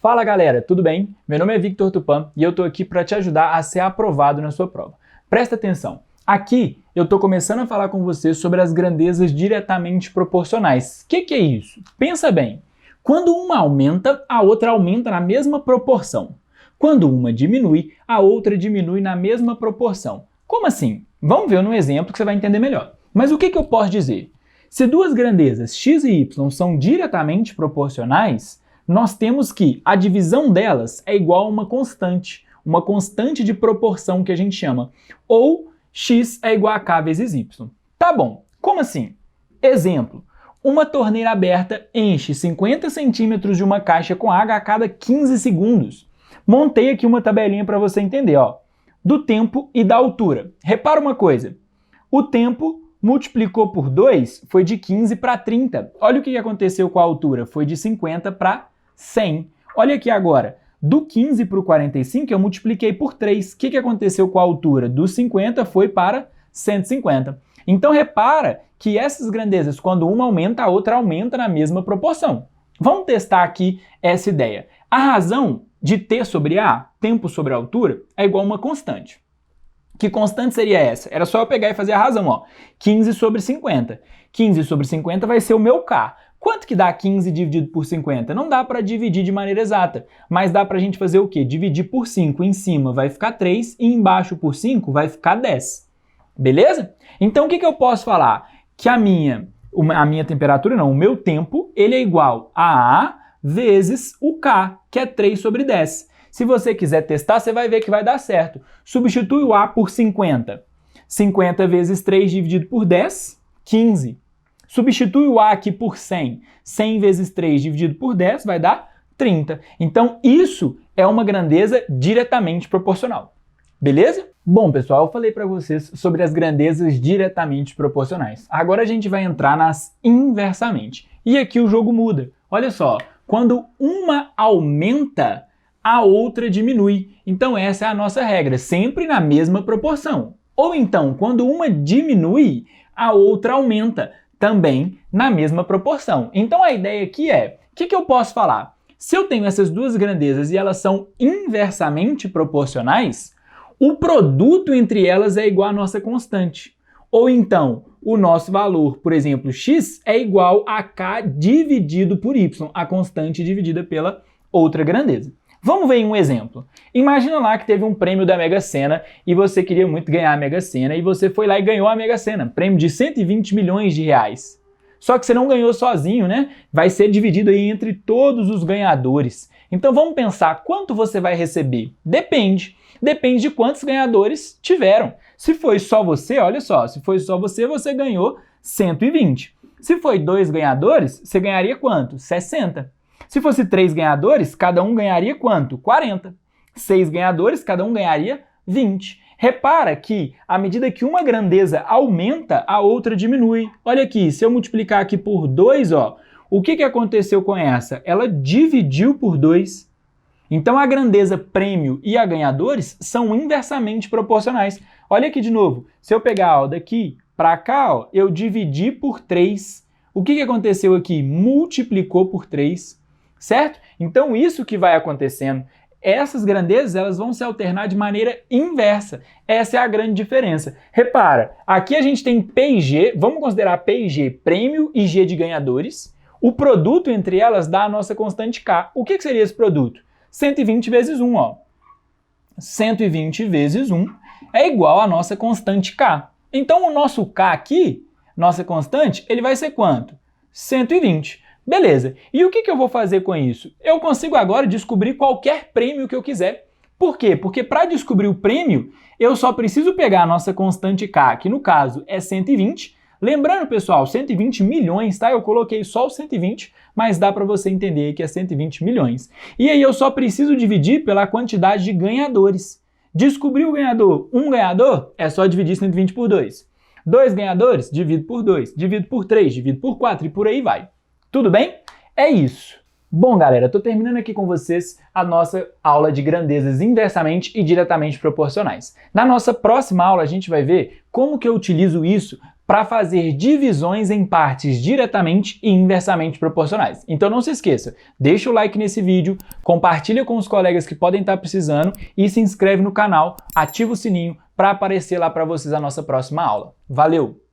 Fala galera, tudo bem? Meu nome é Victor Tupã e eu tô aqui para te ajudar a ser aprovado na sua prova. Presta atenção, aqui eu tô começando a falar com você sobre as grandezas diretamente proporcionais. O que é isso? Pensa bem, quando uma aumenta, a outra aumenta na mesma proporção. Quando uma diminui, a outra diminui na mesma proporção. Como assim? Vamos ver no exemplo que você vai entender melhor. Mas o que eu posso dizer? Se duas grandezas x e y são diretamente proporcionais, nós temos que a divisão delas é igual a uma constante de proporção que a gente chama, ou x é igual a k vezes y. Tá bom, como assim? Exemplo, uma torneira aberta enche 50 centímetros de uma caixa com água a cada 15 segundos. Montei aqui uma tabelinha para você entender, ó, do tempo e da altura. Repara uma coisa, o tempo multiplicou por 2, foi de 15 para 30. Olha o que aconteceu com a altura, foi de 50 para 100. Olha aqui agora, do 15 para o 45 eu multipliquei por 3. O que aconteceu com a altura? Do 50 foi para 150. Então repara que essas grandezas, quando uma aumenta, a outra aumenta na mesma proporção. Vamos testar aqui essa ideia. A razão de T sobre A, tempo sobre a altura, é igual a uma constante. Que constante seria essa? Era só eu pegar e fazer a razão, ó. 15 sobre 50. 15 sobre 50 vai ser o meu K. Quanto que dá 15 dividido por 50? Não dá para dividir de maneira exata, mas dá para a gente fazer o quê? Dividir por 5 em cima vai ficar 3 e embaixo por 5 vai ficar 10. Beleza? Então o que eu posso falar? Que a minha temperatura, não, o meu tempo, ele é igual a A vezes o K, que é 3 sobre 10. Se você quiser testar, você vai ver que vai dar certo. Substitui o A por 50. 50 vezes 3 dividido por 10, 15. Substitui o A aqui por 100. 100 vezes 3 dividido por 10 vai dar 30. Então, isso é uma grandeza diretamente proporcional. Beleza? Bom, pessoal, eu falei para vocês sobre as grandezas diretamente proporcionais. Agora a gente vai entrar nas inversamente. E aqui o jogo muda. Olha só, quando uma aumenta, a outra diminui. Então essa é a nossa regra, sempre na mesma proporção. Ou então, quando uma diminui, a outra aumenta, também na mesma proporção. Então a ideia aqui é, o que eu posso falar? Se eu tenho essas duas grandezas e elas são inversamente proporcionais, o produto entre elas é igual à nossa constante. Ou então, o nosso valor, por exemplo, x, é igual a k dividido por y, a constante dividida pela outra grandeza. Vamos ver um exemplo. Imagina lá que teve um prêmio da Mega Sena e você queria muito ganhar a Mega Sena e você foi lá e ganhou a Mega Sena, prêmio de 120 milhões de reais. Só que você não ganhou sozinho, né? Vai ser dividido aí entre todos os ganhadores. Então vamos pensar quanto você vai receber. Depende de quantos ganhadores tiveram. Se foi só você, olha só, se foi só você, você ganhou 120. Se foi 2 ganhadores, você ganharia quanto? 60. Se fosse 3 ganhadores, cada um ganharia quanto? 40. 6 ganhadores, cada um ganharia 20. Repara que, à medida que uma grandeza aumenta, a outra diminui. Olha aqui, se eu multiplicar aqui por 2, ó, o que aconteceu com essa? Ela dividiu por 2. Então a grandeza prêmio e a ganhadores são inversamente proporcionais. Olha aqui de novo, se eu pegar ó, daqui para cá, ó, eu dividi por 3. O que aconteceu aqui? Multiplicou por 3. Certo? Então isso que vai acontecendo, essas grandezas elas vão se alternar de maneira inversa. Essa é a grande diferença. Repara, aqui a gente tem P e G, vamos considerar P e G prêmio e G de ganhadores. O produto entre elas dá a nossa constante K. O que seria esse produto? 120 vezes 1, ó. 120 vezes 1 é igual à nossa constante K. Então o nosso K aqui, nossa constante, ele vai ser quanto? 120. Beleza, e o que eu vou fazer com isso? Eu consigo agora descobrir qualquer prêmio que eu quiser. Por quê? Porque para descobrir o prêmio, eu só preciso pegar a nossa constante K, que no caso é 120. Lembrando, pessoal, 120 milhões, tá? Eu coloquei só o 120, mas dá para você entender que é 120 milhões. E aí eu só preciso dividir pela quantidade de ganhadores. Descobrir o ganhador, um ganhador, é só dividir 120 por 2. 2 ganhadores, divido por 2, divido por 3, divido por 4 e por aí vai. Tudo bem? É isso. Bom, galera, estou terminando aqui com vocês a nossa aula de grandezas inversamente e diretamente proporcionais. Na nossa próxima aula, a gente vai ver como que eu utilizo isso para fazer divisões em partes diretamente e inversamente proporcionais. Então não se esqueça, deixa o like nesse vídeo, compartilha com os colegas que podem estar precisando e se inscreve no canal, ativa o sininho para aparecer lá para vocês a nossa próxima aula. Valeu!